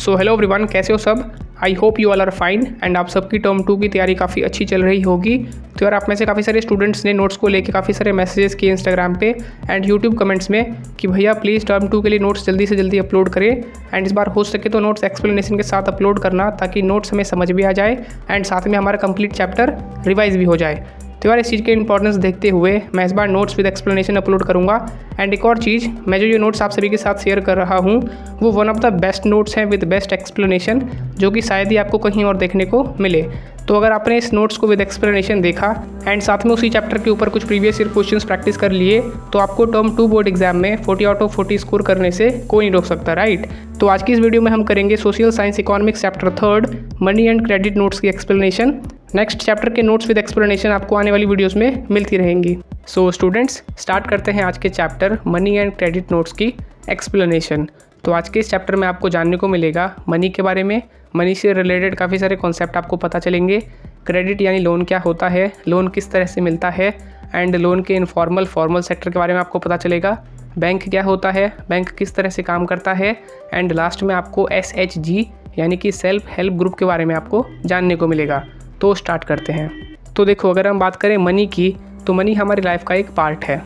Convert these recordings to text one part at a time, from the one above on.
So hello everyone, कैसे हो सब। I hope you all are fine and आप सबकी टर्म 2 की तैयारी काफ़ी अच्छी चल रही होगी। तो यार आप में से काफ़ी सारे स्टूडेंट्स ने नोट्स को लेके काफ़ी सारे मैसेजेस किए इंस्टाग्राम पे एंड यूट्यूब कमेंट्स में कि भैया प्लीज़ टर्म 2 के लिए नोट्स जल्दी से जल्दी अपलोड करें एंड इस बार हो सके तो नोट्स एक्सप्लेनेशन के साथ अपलोड करना ताकि नोट्स हमें समझ भी आ जाए एंड साथ में हमारा कंप्लीट चैप्टर रिवाइज भी हो जाए। तो यार इस चीज़ के इंपॉर्टेंस देखते हुए मैं इस बार नोट्स विद एक्सप्लेनेशन अपलोड करूँगा। एंड एक और चीज़, मैं जो ये नोट्स आप सभी के साथ शेयर कर रहा हूँ वो one of the best notes हैं विद बेस्ट एक्सप्लेनेशन, जो कि शायद ही आपको कहीं और देखने को मिले। तो अगर आपने इस नोट्स को विद एक्सप्लेनेशन देखा एंड साथ में उसी चैप्टर के ऊपर कुछ प्रीवियस ईयर क्वेश्चंस प्रैक्टिस कर लिए तो आपको टर्म 2 बोर्ड एग्जाम में 40 आउट ऑफ 40 स्कोर करने से कोई नहीं रोक सकता, राइट। तो आज की इस वीडियो में हम करेंगे social science economics chapter 3 money and credit notes की एक्सप्लेनेशन। नेक्स्ट चैप्टर के नोट्स विद एक्सप्लेनेशन आपको आने वाली वीडियोस में मिलती रहेंगी। सो स्टूडेंट्स, स्टार्ट करते हैं आज के chapter money and credit notes की एक्सप्लेनेशन। तो आज के इस चैप्टर में आपको जानने को मिलेगा मनी के बारे में, मनी से रिलेटेड काफ़ी सारे कॉन्सेप्ट आपको पता चलेंगे। क्रेडिट यानी लोन क्या होता है, लोन किस तरह से मिलता है एंड लोन के इनफॉर्मल फॉर्मल सेक्टर के बारे में आपको पता चलेगा। बैंक क्या होता है, बैंक किस तरह से काम करता है एंड लास्ट में आपको SHG यानी कि सेल्फ हेल्प ग्रुप के बारे में आपको जानने को मिलेगा। तो स्टार्ट करते हैं। तो देखो, अगर हम बात करें मनी की तो मनी हमारी लाइफ का एक पार्ट है।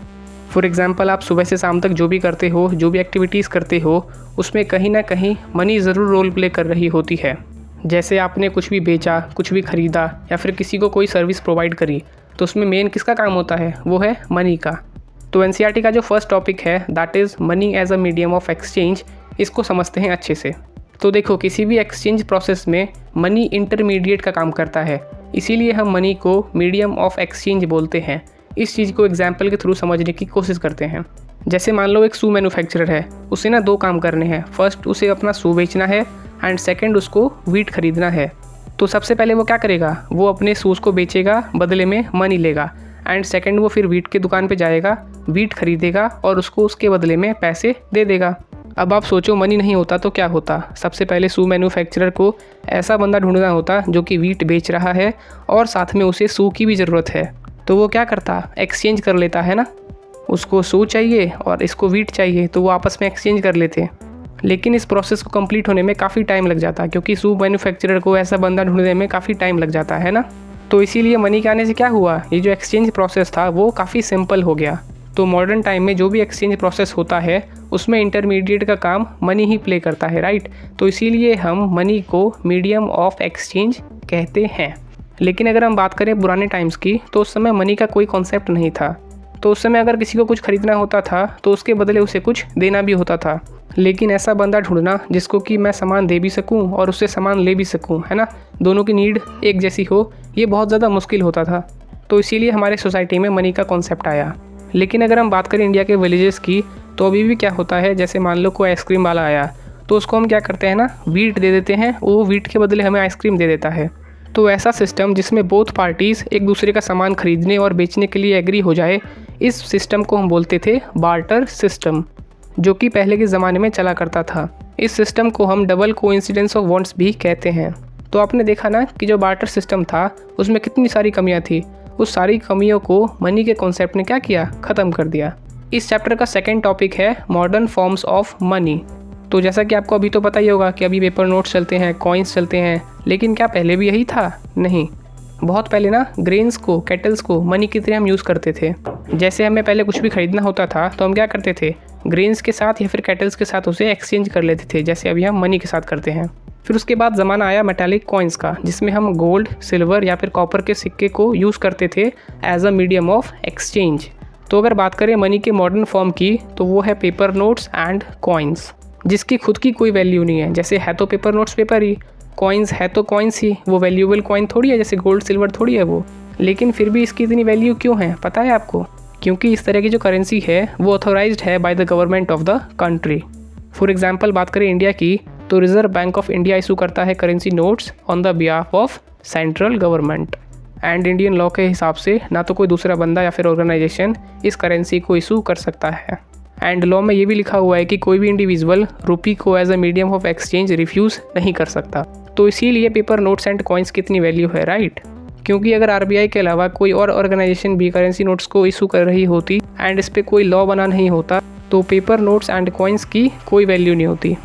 फॉर एग्जांपल, आप सुबह से शाम तक जो भी करते हो, जो भी एक्टिविटीज़ करते हो, उसमें कहीं ना कहीं मनी ज़रूर रोल प्ले कर रही होती है। जैसे आपने कुछ भी बेचा, कुछ भी ख़रीदा या फिर किसी को कोई सर्विस प्रोवाइड करी तो उसमें मेन किसका काम होता है, वो है मनी का। तो NCERT का जो फर्स्ट टॉपिक है that is money as a medium of exchange, इसको समझते हैं अच्छे से। तो देखो, किसी भी एक्सचेंज प्रोसेस में मनी इंटरमीडिएट का काम करता है, इसीलिए हम मनी को मीडियम ऑफ एक्सचेंज बोलते हैं। इस चीज़ को एग्जाम्पल के थ्रू समझने की कोशिश करते हैं। जैसे मान लो एक शू मैन्युफैक्चरर है, उसे ना 2 काम करने हैं। फर्स्ट उसे अपना शू बेचना है एंड सेकेंड उसको व्हीट खरीदना है। तो सबसे पहले वो क्या करेगा, वो अपने शूज़ को बेचेगा, बदले में मनी लेगा एंड सेकेंड वो फिर व्हीट की दुकान पे जाएगा, व्हीट खरीदेगा और उसको उसके बदले में पैसे दे देगा। अब आप सोचो, मनी नहीं होता तो क्या होता। सबसे पहले शू मैन्युफैक्चरर को ऐसा बंदा ढूंढना होता जो कि व्हीट बेच रहा है और साथ में उसे शू की भी ज़रूरत है। तो वो क्या करता, एक्सचेंज कर लेता है ना। उसको शू चाहिए और इसको व्हीट चाहिए तो वो आपस में एक्सचेंज कर लेते। लेकिन इस प्रोसेस को कंप्लीट होने में काफ़ी टाइम लग जाता क्योंकि शू मैन्युफैक्चरर को ऐसा बंदा ढूंढने में काफ़ी टाइम लग जाता है ना। तो इसीलिए मनी के आने से क्या हुआ, ये जो एक्सचेंज प्रोसेस था वो काफ़ी सिंपल हो गया। तो मॉडर्न टाइम में जो भी एक्सचेंज प्रोसेस होता है उसमें इंटरमीडिएट का काम मनी ही प्ले करता है, राइट। तो इसीलिए हम मनी को मीडियम ऑफ एक्सचेंज कहते हैं। लेकिन अगर हम बात करें पुराने टाइम्स की तो उस समय मनी का कोई कॉन्सेप्ट नहीं था। तो उस समय अगर किसी को कुछ खरीदना होता था तो उसके बदले उसे कुछ देना भी होता था। लेकिन ऐसा बंदा ढूंढना जिसको कि मैं सामान दे भी सकूं और उससे सामान ले भी सकूं, है ना, दोनों की नीड एक जैसी हो, ये बहुत ज़्यादा मुश्किल होता था। तो इसीलिए हमारे सोसाइटी में मनी का कॉन्सेप्ट आया। लेकिन अगर हम बात करें इंडिया के विलेजेस की तो अभी भी क्या होता है, जैसे मान लो कोई आइसक्रीम वाला आया तो उसको हम क्या करते हैं ना, व्हीट दे देते हैं, वो व्हीट के बदले हमें आइसक्रीम दे देता है। तो ऐसा सिस्टम जिसमें बोथ पार्टीज़ एक दूसरे का सामान खरीदने और बेचने के लिए एग्री हो जाए, इस सिस्टम को हम बोलते थे बार्टर सिस्टम, जो कि पहले के ज़माने में चला करता था। इस सिस्टम को हम डबल कोइंसिडेंस ऑफ वांट्स भी कहते हैं। तो आपने देखा ना कि जो बार्टर सिस्टम था उसमें कितनी सारी कमियां थी। उस सारी कमियों को मनी के कॉन्सेप्ट ने क्या किया, ख़त्म कर दिया। इस चैप्टर का सेकंड टॉपिक है मॉडर्न फॉर्म्स ऑफ मनी। तो जैसा कि आपको अभी तो पता ही होगा कि अभी पेपर नोट्स चलते हैं, कॉइन्स चलते हैं, लेकिन क्या पहले भी यही था? नहीं, बहुत पहले ना ग्रेन्स को, कैटल्स को मनी की तरह हम यूज़ करते थे। जैसे हमें पहले कुछ भी खरीदना होता था तो हम क्या करते थे, ग्रेन्स के साथ या फिर कैटल्स के साथ उसे एक्सचेंज कर लेते थे, जैसे अभी हम मनी के साथ करते हैं। फिर उसके बाद ज़माना आया मेटालिक कॉइन्स का, जिसमें हम गोल्ड, सिल्वर या फिर कॉपर के सिक्के को यूज़ करते थे as a medium of exchange. तो अगर बात करें मनी के मॉडर्न फॉर्म की तो वो है पेपर नोट्स एंड कॉइन्स, जिसकी खुद की कोई वैल्यू नहीं है। जैसे है तो पेपर नोट्स पेपर ही, कॉइन्स है तो कॉइन्स ही, वो वैल्यूएबल कॉइन थोड़ी है, जैसे गोल्ड सिल्वर थोड़ी है वो। लेकिन फिर भी इसकी इतनी वैल्यू क्यों है, पता है आपको? क्योंकि इस तरह की जो करेंसी है वो ऑथोराइज्ड है by the government of the country. For example बात करें इंडिया की तो reserve bank of India issue करता है currency notes on the behalf of central government. And Indian law के हिसाब से ना तो कोई दूसरा बंदा या फिर ऑर्गेनाइजेशन इस करेंसी को इशू कर सकता है। एंड लॉ में ये भी लिखा हुआ है कि कोई भी इंडिविजुअल रुपी को as a medium of exchange refuse नहीं कर सकता। तो इसीलिए पेपर नोट्स एंड कॉइन्स की इतनी वैल्यू है, राइट। क्योंकि अगर RBI के अलावा कोई और ऑर्गेनाइजेशन भी करेंसी नोट्स को इशू कर रही होती एंड इस पर कोई लॉ बना नहीं होता तो पेपर नोट्स एंड कॉइन्स की कोई वैल्यू नहीं होती।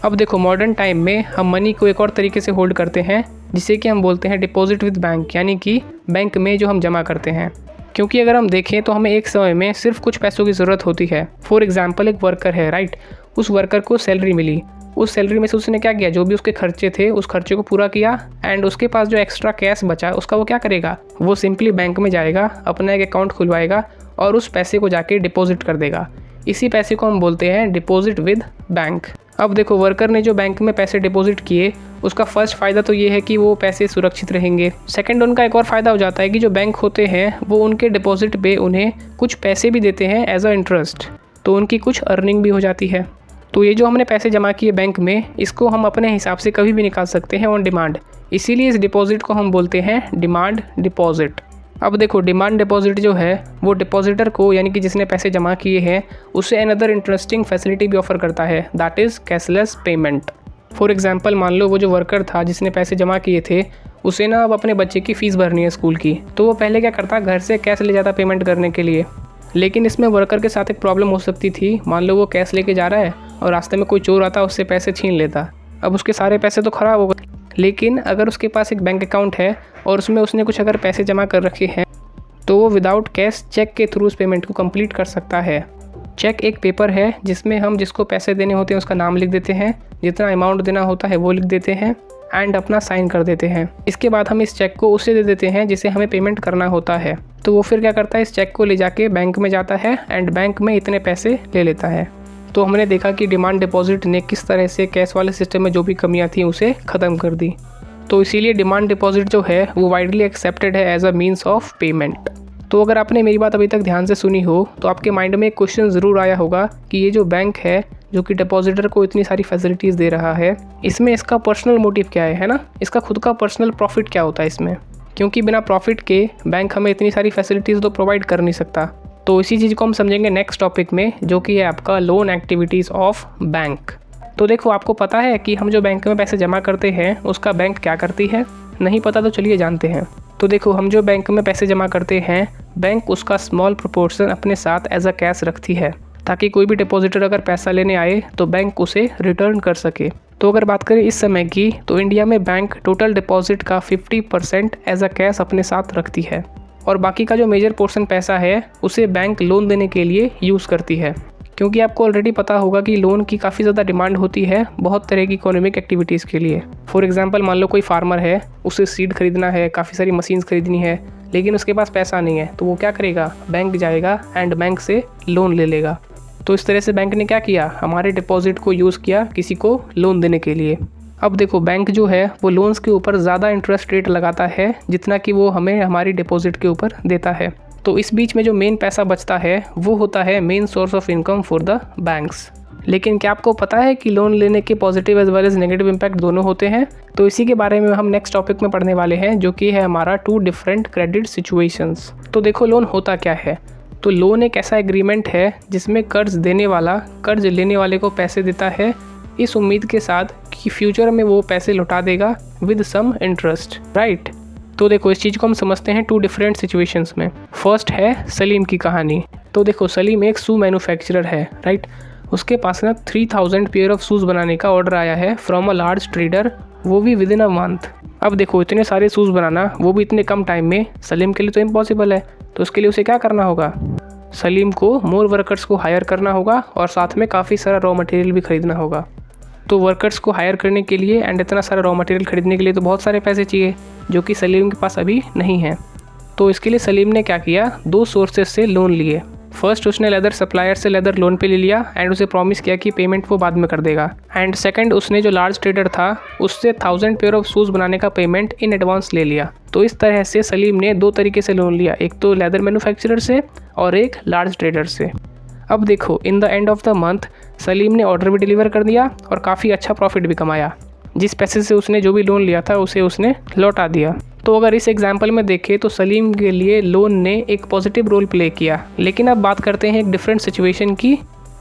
अब देखो मॉडर्न टाइम में हम मनी को एक और तरीके से होल्ड करते हैं जिसे कि हम बोलते हैं डिपॉजिट विद बैंक, यानी कि बैंक में जो हम जमा करते हैं। क्योंकि अगर हम देखें तो हमें एक समय में सिर्फ कुछ पैसों की ज़रूरत होती है। फॉर एग्जांपल एक वर्कर है, राइट, उस वर्कर को सैलरी मिली, उस सैलरी में से उसने क्या किया, जो भी उसके खर्चे थे उस खर्चे को पूरा किया एंड उसके पास जो एक्स्ट्रा कैश बचा उसका वो क्या करेगा, वो सिंपली बैंक में जाएगा, अपना एक अकाउंट खुलवाएगा और उस पैसे को जाके डिपॉजिट कर देगा। इसी पैसे को हम बोलते हैं डिपॉजिट विद बैंक। अब देखो वर्कर ने जो बैंक में पैसे डिपॉजिट किए उसका फर्स्ट फ़ायदा तो ये है कि वो पैसे सुरक्षित रहेंगे। सेकंड उनका एक और फ़ायदा हो जाता है कि जो बैंक होते हैं वो उनके डिपॉजिट पे उन्हें कुछ पैसे भी देते हैं एज अ इंटरेस्ट, तो उनकी कुछ अर्निंग भी हो जाती है। तो ये जो हमने पैसे जमा किए बैंक में, इसको हम अपने हिसाब से कभी भी निकाल सकते हैं ऑन डिमांड। इसीलिए इस डिपॉजिट को हम बोलते हैं डिमांड डिपॉजिट। अब देखो डिमांड डिपॉजिट जो है वो डिपॉजिटर को, यानी कि जिसने पैसे जमा किए हैं, उसे अनदर इंटरेस्टिंग फैसिलिटी भी ऑफर करता है, that is cashless payment. For example मान लो वो जो वर्कर था जिसने पैसे जमा किए थे, उसे ना अब अपने बच्चे की फ़ीस भरनी है स्कूल की, तो वो पहले क्या करता, घर से कैश ले जाता पेमेंट करने के लिए। लेकिन इसमें वर्कर के साथ एक प्रॉब्लम हो सकती थी। मान लो वो कैश लेके जा रहा है और रास्ते में कोई चोर आता, उससे पैसे छीन लेता, अब उसके सारे पैसे तो ख़राब हो गए। लेकिन अगर उसके पास एक बैंक अकाउंट है और उसमें उसने कुछ अगर पैसे जमा कर रखे हैं, तो वो विदाउट कैश चेक के थ्रू उस पेमेंट को कंप्लीट कर सकता है। चेक एक पेपर है जिसमें हम जिसको पैसे देने होते हैं उसका नाम लिख देते हैं, जितना अमाउंट देना होता है वो लिख देते हैं एंड अपना साइन कर देते हैं। इसके बाद हम इस चेक को उसे दे देते हैं जिसे हमें पेमेंट करना होता है। तो वो फिर क्या करता है, इस चेक को ले जाके बैंक में जाता है एंड बैंक में इतने पैसे ले लेता है। तो हमने देखा कि डिमांड डिपॉजिट ने किस तरह से कैश वाले सिस्टम में जो भी कमियां थी उसे ख़त्म कर दी। तो इसीलिए डिमांड डिपॉजिट जो है वो वाइडली एक्सेप्टेड है as a means of payment. तो अगर आपने मेरी बात अभी तक ध्यान से सुनी हो तो आपके माइंड में एक क्वेश्चन ज़रूर आया होगा कि ये जो बैंक है जो कि डिपॉजिटर को इतनी सारी फैसिलिटीज़ दे रहा है, इसमें इसका पर्सनल मोटिव क्या है ना, इसका खुद का पर्सनल प्रॉफिट क्या होता है इसमें, क्योंकि बिना प्रॉफिट के बैंक हमें इतनी सारी फैसिलिटीज़ तो प्रोवाइड कर नहीं सकता। तो इसी चीज़ को हम समझेंगे नेक्स्ट टॉपिक में, जो कि है आपका लोन एक्टिविटीज़ ऑफ बैंक। तो देखो आपको पता है कि हम जो बैंक में पैसे जमा करते हैं उसका बैंक क्या करती है, नहीं पता तो चलिए जानते हैं। तो देखो हम जो बैंक में पैसे जमा करते हैं, बैंक उसका स्मॉल प्रोपोर्शन अपने साथ एज अ कैश रखती है, ताकि कोई भी डिपॉजिटर अगर पैसा लेने आए तो बैंक उसे रिटर्न कर सके। तो अगर बात करें इस समय की, तो इंडिया में बैंक टोटल डिपॉजिट का 50% एज अ कैश अपने साथ रखती है और बाकी का जो मेजर पोर्शन पैसा है उसे बैंक लोन देने के लिए यूज़ करती है। क्योंकि आपको ऑलरेडी पता होगा कि लोन की काफ़ी ज़्यादा डिमांड होती है बहुत तरह की इकोनॉमिक एक्टिविटीज़ के लिए। फॉर एग्जांपल मान लो कोई फार्मर है, उसे सीड खरीदना है, काफ़ी सारी मशीन्स खरीदनी है, लेकिन उसके पास पैसा नहीं है, तो वो क्या करेगा, बैंक जाएगा एंड बैंक से लोन ले लेगा। तो इस तरह से बैंक ने क्या किया, हमारे डिपॉजिट को यूज़ किया किसी को लोन देने के लिए। अब देखो बैंक जो है वो लोन्स के ऊपर ज़्यादा इंटरेस्ट रेट लगाता है जितना कि वो हमें हमारी डिपॉजिट के ऊपर देता है। तो इस बीच में जो मेन पैसा बचता है वो होता है main source of income for the banks. लेकिन क्या आपको पता है कि लोन लेने के positive as well as negative impact दोनों होते हैं? तो इसी के बारे में हम नेक्स्ट टॉपिक में पढ़ने वाले हैं, जो कि है हमारा 2 डिफरेंट क्रेडिट सिचुएशंस। तो देखो लोन होता क्या है। तो लोन एक ऐसा एग्रीमेंट है जिसमें कर्ज देने वाला कर्ज लेने वाले को पैसे देता है इस उम्मीद के साथ कि फ्यूचर में वो पैसे लौटा देगा विद सम इंटरेस्ट, राइट। तो देखो इस चीज़ को हम समझते हैं 2 डिफरेंट सिचुएशंस में। फर्स्ट है सलीम की कहानी। तो देखो सलीम एक शू मैन्युफैक्चरर है, राइट। उसके पास ना 3000 पेयर ऑफ शूज़ बनाने का ऑर्डर आया है फ्रॉम अ लार्ज ट्रेडर, वो भी विद इन अ मंथ। अब देखो इतने सारे शूज़ बनाना, वो भी इतने कम टाइम में, सलीम के लिए तो इम्पॉसिबल है। तो उसके लिए उसे क्या करना होगा, सलीम को मोर वर्कर्स को हायर करना होगा और साथ में काफ़ी सारा रॉ मटेरियल भी खरीदना होगा। तो वर्कर्स को हायर करने के लिए एंड इतना सारा रॉ मटेरियल खरीदने के लिए तो बहुत सारे पैसे चाहिए, जो कि सलीम के पास अभी नहीं है। तो इसके लिए सलीम ने क्या किया, 2 सोर्सेज से लोन लिए। फर्स्ट उसने लेदर सप्लायर से लेदर लोन पे ले लिया एंड उसे प्रॉमिस किया कि पेमेंट वो बाद में कर देगा। एंड सेकंड उसने जो लार्ज ट्रेडर था उससे 1000 पेयर ऑफ शूज़ बनाने का पेमेंट इन एडवांस ले लिया। तो इस तरह से सलीम ने 2 तरीके से लोन लिया, एक तो लेदर मैन्युफैक्चरर से और एक लार्ज ट्रेडर से। अब देखो in the end of the month Salim ने ऑर्डर भी डिलीवर कर दिया और काफ़ी अच्छा प्रॉफिट भी कमाया। जिस पैसे से उसने जो भी लोन लिया था उसे उसने लौटा दिया। तो अगर इस एग्जाम्पल में देखें तो सलीम के लिए लोन ने एक पॉजिटिव रोल प्ले किया। लेकिन अब बात करते हैं एक डिफरेंट सिचुएशन की,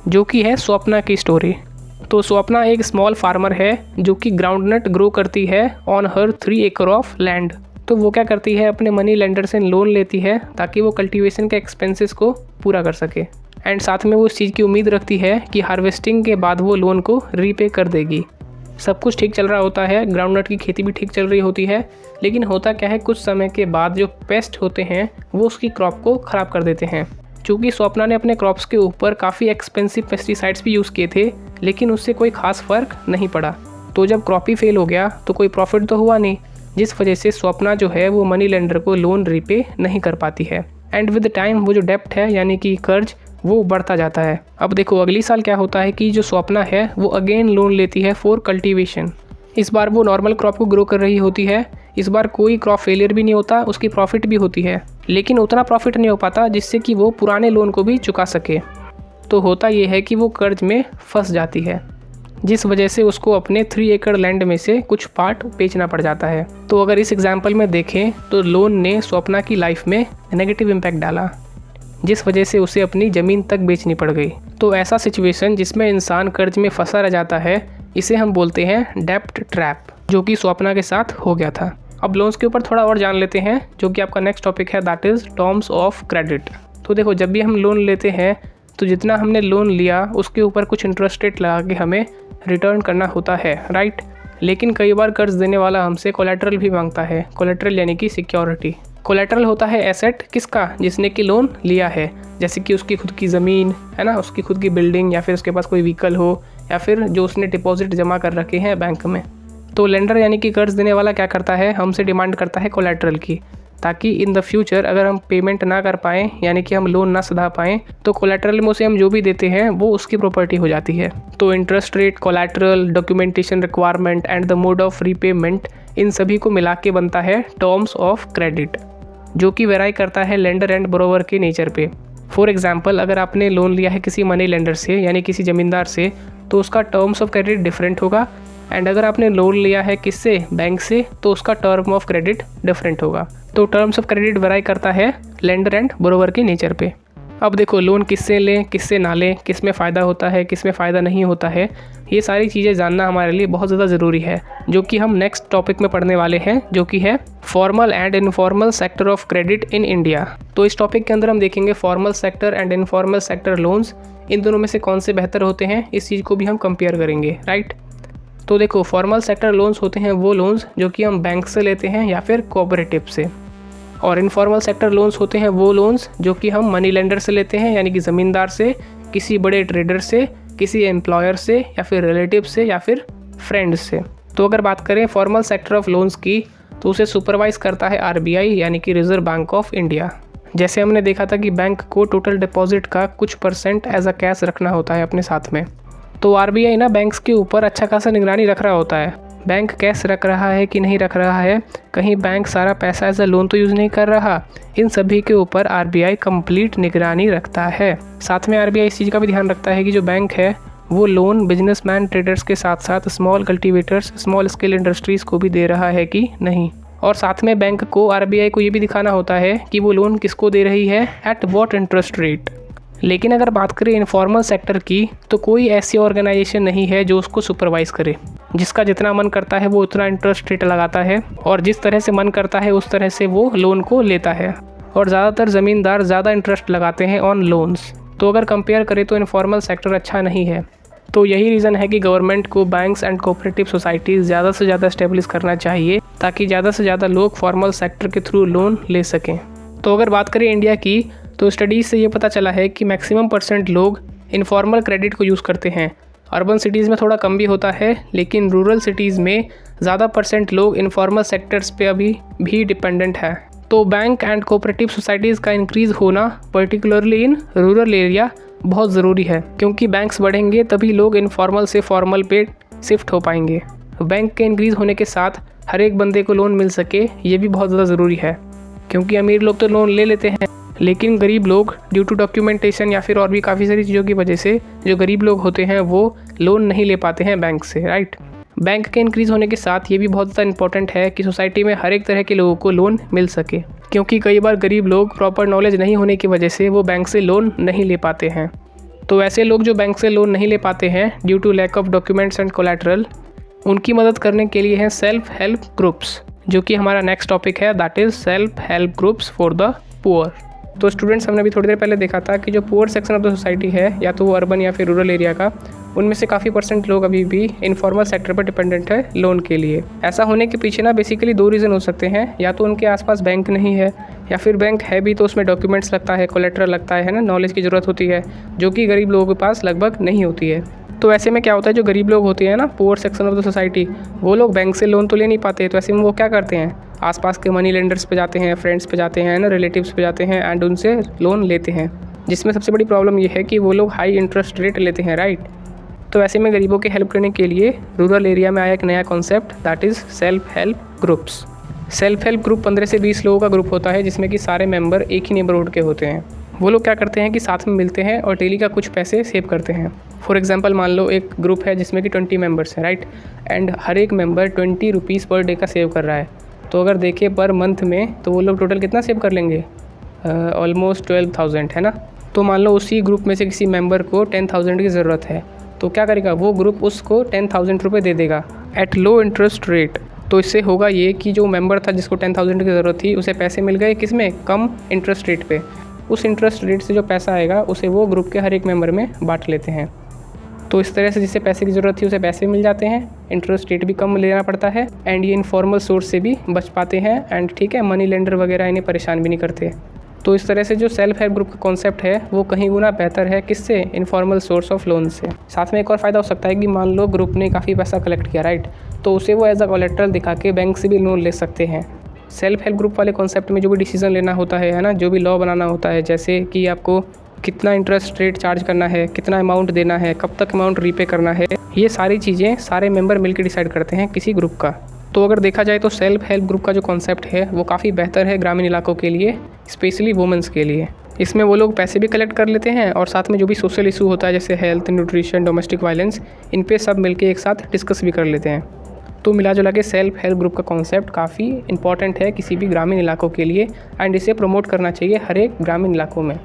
जो कि है स्वप्ना की स्टोरी। तो स्वप्ना एक स्मॉल फार्मर है जो कि ग्राउंडनट ग्रो करती है ऑन हर 3 एकड़ ऑफ लैंड। तो वो क्या करती है, अपने मनी लेंडर से लोन लेती है ताकि वो कल्टीवेशन के एक्सपेंसेस को पूरा कर सके। एंड साथ में वो इस चीज़ की उम्मीद रखती है कि हार्वेस्टिंग के बाद वो लोन को रीपे कर देगी। सब कुछ ठीक चल रहा होता है, ग्राउंडनट की खेती भी ठीक चल रही होती है, लेकिन होता क्या है कुछ समय के बाद जो पेस्ट होते हैं वो उसकी क्रॉप को ख़राब कर देते हैं। चूँकि स्वप्ना ने अपने क्रॉप्स के ऊपर काफ़ी एक्सपेंसिव पेस्टिसाइड्स भी यूज़ किए थे, लेकिन उससे कोई ख़ास फ़र्क नहीं पड़ा। तो जब क्रॉप ही फेल हो गया तो कोई प्रॉफिट तो हुआ नहीं, जिस वजह से स्वप्ना जो है वो मनी लेंडर को लोन रीपे नहीं कर पाती है। एंड विद टाइम वो जो डेप्ट है यानी कि कर्ज वो बढ़ता जाता है। अब देखो अगली साल क्या होता है कि जो स्वप्ना है वो अगेन लोन लेती है फॉर कल्टीवेशन। इस बार वो नॉर्मल क्रॉप को ग्रो कर रही होती है। इस बार कोई क्रॉप फेलियर भी नहीं होता, उसकी प्रॉफिट भी होती है, लेकिन उतना प्रॉफिट नहीं हो पाता जिससे कि वो पुराने लोन को भी चुका सके। तो होता ये है कि वो कर्ज में फंस जाती है, जिस वजह से उसको अपने 3 एकड़ लैंड में से कुछ पार्ट बेचना पड़ जाता है। तो अगर इस एग्जाम्पल में देखें तो लोन ने स्वप्ना की लाइफ में नेगेटिव इम्पैक्ट डाला, जिस वजह से उसे अपनी ज़मीन तक बेचनी पड़ गई। तो ऐसा सिचुएशन जिसमें इंसान कर्ज में फंसा रह जाता है, इसे हम बोलते हैं डेप्ट ट्रैप, जो कि स्वप्ना के साथ हो गया था। अब लोन्स के ऊपर थोड़ा और जान लेते हैं, जो कि आपका नेक्स्ट टॉपिक है, that is terms of credit. तो देखो जब भी हम लोन लेते हैं तो जितना हमने लोन लिया उसके ऊपर कुछ इंटरेस्ट रेट लगा के हमें रिटर्न करना होता है, राइट। लेकिन कई बार कर्ज देने वाला हमसे कोलेटरल भी मांगता है। कोलेटरल यानी कि सिक्योरिटी। कोलेटरल होता है एसेट किसका, जिसने कि लोन लिया है, जैसे कि उसकी खुद की ज़मीन है ना, उसकी खुद की बिल्डिंग, या फिर उसके पास कोई व्हीकल हो, या फिर जो उसने डिपॉजिट जमा कर रखे हैं बैंक में। तो लेंडर यानी कि कर्ज देने वाला क्या करता है, हमसे डिमांड करता है कोलेटरल की, ताकि इन द फ्यूचर अगर हम पेमेंट ना कर पाएँ यानी कि हम लोन ना सधा पाएँ तो कोलेटरल में उसे हम जो भी देते हैं वो उसकी प्रॉपर्टी हो जाती है। तो interest rate, collateral, documentation requirement and the mode of repayment, इन सभी को मिला के बनता है टर्म्स ऑफ क्रेडिट, जो कि वेराई करता है लेंडर एंड बोरोवर के नेचर पे। फॉर एग्जांपल अगर आपने लोन लिया है किसी मनी लेंडर से यानी किसी ज़मींदार से, तो उसका टर्म्स ऑफ क्रेडिट डिफरेंट होगा। एंड अगर आपने लोन लिया है किससे, बैंक से, तो उसका टर्म ऑफ क्रेडिट डिफरेंट होगा। तो टर्म्स ऑफ क्रेडिट वेराई करता है लेंडर एंड बोरोवर के नेचर पे। अब देखो लोन किससे लें किससे ना लें, किस में फ़ायदा होता है किस में फ़ायदा नहीं होता है, ये सारी चीज़ें जानना हमारे लिए बहुत ज़्यादा ज़रूरी है, जो कि हम नेक्स्ट टॉपिक में पढ़ने वाले हैं, जो कि है formal and informal sector of credit in India. तो इस टॉपिक के अंदर हम देखेंगे formal sector and informal sector loans, इन दोनों में से कौन से बेहतर होते हैं, इस चीज़ को भी हम कंपेयर करेंगे, राइट। तो देखो फॉर्मल सेक्टर लोन्स होते हैं वो लोन्स जो कि हम बैंक से लेते हैं या फिर कोऑपरेटिव से, और इनफॉर्मल सेक्टर लोन्स होते हैं वो लोन्स जो कि हम मनी लेंडर से लेते हैं यानी कि ज़मींदार से, किसी बड़े ट्रेडर से, किसी एम्प्लॉयर से, या फिर रिलेटिव से, या फिर फ्रेंड से। तो अगर बात करें फॉर्मल सेक्टर ऑफ लोन्स की, तो उसे सुपरवाइज करता है RBI यानी कि रिजर्व बैंक ऑफ इंडिया। जैसे हमने देखा था कि बैंक को टोटल डिपॉजिट का कुछ % एज अ कैश रखना होता है अपने साथ में, तो RBI ना बैंक्स के ऊपर अच्छा खासा निगरानी रख रहा होता है। बैंक कैश रख रहा है कि नहीं रख रहा है, कहीं बैंक सारा पैसा एज अ लोन तो यूज़ नहीं कर रहा, इन सभी के ऊपर RBI कंप्लीट निगरानी रखता है। साथ में RBI इस चीज़ का भी ध्यान रखता है कि जो बैंक है वो लोन बिजनेसमैन ट्रेडर्स के साथ साथ small cultivators, small scale industries को भी दे रहा है कि नहीं। और साथ में बैंक को RBI को ये भी दिखाना होता है कि वो लोन किसको दे रही है, एट वॉट इंटरेस्ट रेट। लेकिन अगर बात करें इनफॉर्मल सेक्टर की, तो कोई ऐसी ऑर्गेनाइजेशन नहीं है जो उसको सुपरवाइज करे। जिसका जितना मन करता है वो उतना इंटरेस्ट रेट लगाता है, और जिस तरह से मन करता है उस तरह से वो लोन को लेता है, और ज़्यादातर ज़मींदार ज़्यादा इंटरेस्ट लगाते हैं ऑन लोन्स। तो अगर कंपेयर करें तो इनफॉर्मल सेक्टर अच्छा नहीं है। तो यही रीज़न है कि गवर्नमेंट को बैंक्स एंड कोऑपरेटिव सोसाइटीज़ ज़्यादा से ज़्यादा एस्टेब्लिश करना चाहिए, ताकि ज़्यादा से ज़्यादा लोग फॉर्मल सेक्टर के थ्रू लोन ले सकें। तो अगर बात करें इंडिया की, तो स्टडीज़ से ये पता चला है कि मैक्सिमम % लोग इनफॉर्मल क्रेडिट को यूज़ करते हैं। अर्बन सिटीज़ में थोड़ा कम भी होता है, लेकिन रूरल सिटीज़ में ज़्यादा % लोग इनफॉर्मल सेक्टर्स पे अभी भी डिपेंडेंट है। तो बैंक एंड कोऑपरेटिव सोसाइटीज़ का इंक्रीज़ होना पर्टिकुलरली इन रूरल एरिया बहुत ज़रूरी है, क्योंकि बैंक्स बढ़ेंगे तभी लोग इनफॉर्मल से फॉर्मल पे शिफ्ट हो पाएंगे। बैंक के इंक्रीज़ होने के साथ हर एक बंदे को लोन मिल सके, ये भी बहुत ज़्यादा ज़रूरी है, क्योंकि अमीर लोग तो लोन ले लेते हैं, लेकिन गरीब लोग ड्यू टू डॉक्यूमेंटेशन या फिर और भी काफ़ी सारी चीज़ों की वजह से जो गरीब लोग होते हैं वो लोन नहीं ले पाते हैं बैंक से, राइट। बैंक के इंक्रीज़ होने के साथ ये भी बहुत ज़्यादा इंपॉर्टेंट है कि सोसाइटी में हर एक तरह के लोगों को लोन मिल सके, क्योंकि कई बार गरीब लोग प्रॉपर नॉलेज नहीं होने की वजह से वो बैंक से लोन नहीं ले पाते हैं। तो ऐसे लोग जो बैंक से लोन नहीं ले पाते हैं due to lack of documents and collateral, उनकी मदद करने के लिए हैं सेल्फ हेल्प ग्रुप्स, जो कि हमारा नेक्स्ट टॉपिक है, that is self help groups for the poor. तो स्टूडेंट्स हमने अभी थोड़ी देर पहले देखा था कि जो poor section of the society है, या तो वो अर्बन या फिर रूरल एरिया का, उनमें से काफ़ी % लोग अभी भी इनफॉर्मल सेक्टर पर डिपेंडेंट है लोन के लिए। ऐसा होने के पीछे ना बेसिकली 2 रीज़न हो सकते हैं, या तो उनके आसपास बैंक नहीं है, या फिर बैंक है भी तो उसमें डॉक्यूमेंट्स लगता है, कोलेट्रल लगता है ना, नॉलेज की ज़रूरत होती है, जो कि गरीब लोगों के पास लगभग नहीं होती है। तो ऐसे में क्या होता है, जो गरीब लोग होते हैं ना, poor section of the society, वो लोग बैंक से लोन तो ले नहीं पाते। तो ऐसे में वो क्या करते हैं, आसपास के मनी लेंडर्स पे जाते हैं, फ्रेंड्स पे जाते हैं ना, रिलेटिव्स पे जाते हैं एंड उनसे लोन लेते हैं, जिसमें सबसे बड़ी प्रॉब्लम ये है कि वो लोग हाई इंटरेस्ट रेट लेते हैं, राइट। तो ऐसे में गरीबों की हेल्प करने के लिए रूरल एरिया में आया एक नया concept, that is self help groups. Self help group 15 से 20 लोगों का ग्रुप होता है, जिसमें कि सारे मेंबर एक ही नेबरहुड के होते हैं। वो लोग क्या करते हैं कि साथ में मिलते हैं और डेली का कुछ पैसे सेव करते हैं। फॉर एग्जांपल मान लो एक ग्रुप है जिसमें कि 20 मेंबर्स हैं, राइट, एंड हर एक मेंबर 20 रुपीज़ पर डे का सेव कर रहा है। तो अगर देखें पर मंथ में, तो वो लोग टोटल कितना सेव कर लेंगे, ऑलमोस्ट 12,000, है ना। तो मान लो उसी ग्रुप में से किसी मेंबर को 10,000 की ज़रूरत है, तो क्या करेगा वो ग्रुप, उसको 10,000 रुपये दे देगा एट लो इंटरेस्ट रेट। तो इससे होगा ये कि जो मेंबर था जिसको 10,000 की ज़रूरत थी, उसे पैसे मिल गए किस में, कम इंटरेस्ट रेट पे। उस इंटरेस्ट रेट से जो पैसा आएगा उसे वो ग्रुप के हर एक मेंबर में बांट लेते हैं। तो इस तरह से जिससे पैसे की ज़रूरत थी उसे पैसे मिल जाते हैं, इंटरेस्ट रेट भी कम लेना पड़ता है, एंड ये इनफॉर्मल सोर्स से भी बच पाते हैं, एंड ठीक है, मनी लेंडर वगैरह इन्हें परेशान भी नहीं करते। तो इस तरह से जो सेल्फ हेल्प ग्रुप का कॉन्सेप्ट है वो कहीं गुना बेहतर है किससे, इनफॉर्मल सोर्स ऑफ लोन से। साथ में एक और फ़ायदा हो सकता है कि मान लो ग्रुप ने काफ़ी पैसा कलेक्ट किया, राइट, तो उसे वो एज अ कोलेट्रल दिखा के बैंक से भी लोन ले सकते हैं। सेल्फ हेल्प ग्रुप वाले कॉन्सेप्ट में जो भी डिसीजन लेना होता है ना, जो भी लॉ बनाना होता है, जैसे कि आपको कितना इंटरेस्ट रेट चार्ज करना है, कितना अमाउंट देना है, कब तक अमाउंट रीपे करना है, ये सारी चीज़ें सारे मेंबर मिलकर डिसाइड करते हैं किसी ग्रुप का। तो अगर देखा जाए तो सेल्फ हेल्प ग्रुप का जो कॉन्सेप्ट है वो काफ़ी बेहतर है ग्रामीण इलाकों के लिए, स्पेशली वुमेंस के लिए। इसमें वो लोग पैसे भी कलेक्ट कर लेते हैं और साथ में जो भी सोशल इशू होता है जैसे हेल्थ, न्यूट्रिशन, डोमेस्टिक वायलेंस, इन पे सब मिलके एक साथ डिस्कस भी कर लेते हैं। तो मिला जुला के सेल्फ हेल्प ग्रुप का कॉन्सेप्ट काफ़ी इंपॉर्टेंट है किसी भी ग्रामीण इलाकों के लिए, एंड इसे प्रमोट करना चाहिए हर एक ग्रामीण इलाकों में।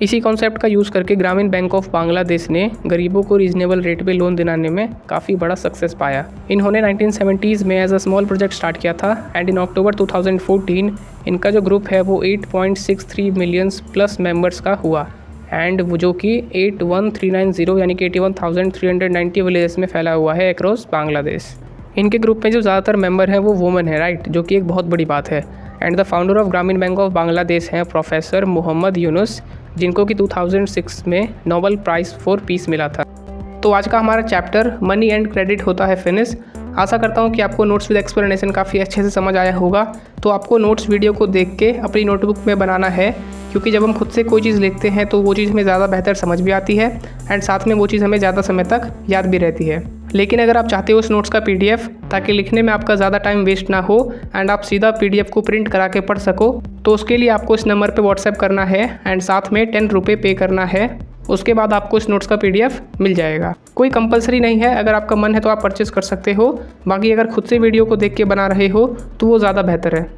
इसी कॉन्सेप्ट का यूज़ करके ग्रामीण बैंक ऑफ बांग्लादेश ने गरीबों को रीजनेबल रेट पे लोन दिलाने में काफ़ी बड़ा सक्सेस पाया। इन्होंने 1970s में as a small project start किया था, एंड इन अक्टूबर 2014 इनका जो ग्रुप है वो 8.63 मिलियंस प्लस मेंबर्स का हुआ, एंड वो जो कि 81390 यानी कि 81,390 विलेजेस में फैला हुआ है अक्रॉस बांग्लादेश। इनके ग्रुप में जो ज़्यादातर मेंबर हैं वो वुमेन है, राइट, जो कि एक बहुत बड़ी बात है। एंड द फाउंडर ऑफ ग्रामीण बैंक ऑफ बांग्लादेश हैं प्रोफेसर मोहम्मद यूनुस, जिनको कि 2006 में नोबेल प्राइज़ फॉर पीस मिला था। तो आज का हमारा चैप्टर मनी एंड क्रेडिट होता है फिनिश। आशा करता हूँ कि आपको नोट्स विद एक्सप्लेनेशन काफ़ी अच्छे से समझ आया होगा। तो आपको नोट्स वीडियो को देख के अपनी नोटबुक में बनाना है, क्योंकि जब हम खुद से कोई चीज़ लिखते हैं तो वो चीज़ हमें ज़्यादा बेहतर समझ भी आती है, एंड साथ में वो चीज़ हमें ज़्यादा समय तक याद भी रहती है। लेकिन अगर आप चाहते हो उस नोट्स का PDF, ताकि लिखने में आपका ज़्यादा टाइम वेस्ट ना हो एंड आप सीधा PDF को प्रिंट करा के पढ़ सको, तो उसके लिए आपको इस नंबर पे व्हाट्सएप करना है एंड साथ में 10 रुपये पे करना है। उसके बाद आपको इस नोट्स का PDF मिल जाएगा। कोई कंपलसरी नहीं है, अगर आपका मन है तो आप परचेस कर सकते हो। बाकी अगर खुद से वीडियो को देख के बना रहे हो तो वो ज़्यादा बेहतर है।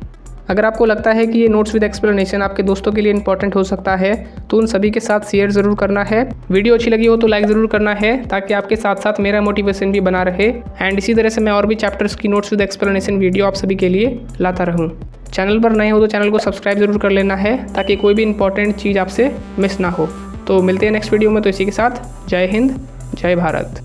अगर आपको लगता है कि ये नोट्स विद एक्सप्लेनेशन आपके दोस्तों के लिए इंपॉर्टेंट हो सकता है तो उन सभी के साथ शेयर ज़रूर करना है। वीडियो अच्छी लगी हो तो लाइक ज़रूर करना है, ताकि आपके साथ साथ मेरा मोटिवेशन भी बना रहे, एंड इसी तरह से मैं और भी चैप्टर्स की नोट्स विद एक्सप्लेनेशन वीडियो आप सभी के लिए लाता रहूँ। चैनल पर नए हो तो चैनल को सब्सक्राइब ज़रूर कर लेना है, ताकि कोई भी इंपॉर्टेंट चीज़ आपसे मिस ना हो। तो मिलते हैं नेक्स्ट वीडियो में। तो इसी के साथ जय हिंद, जय भारत।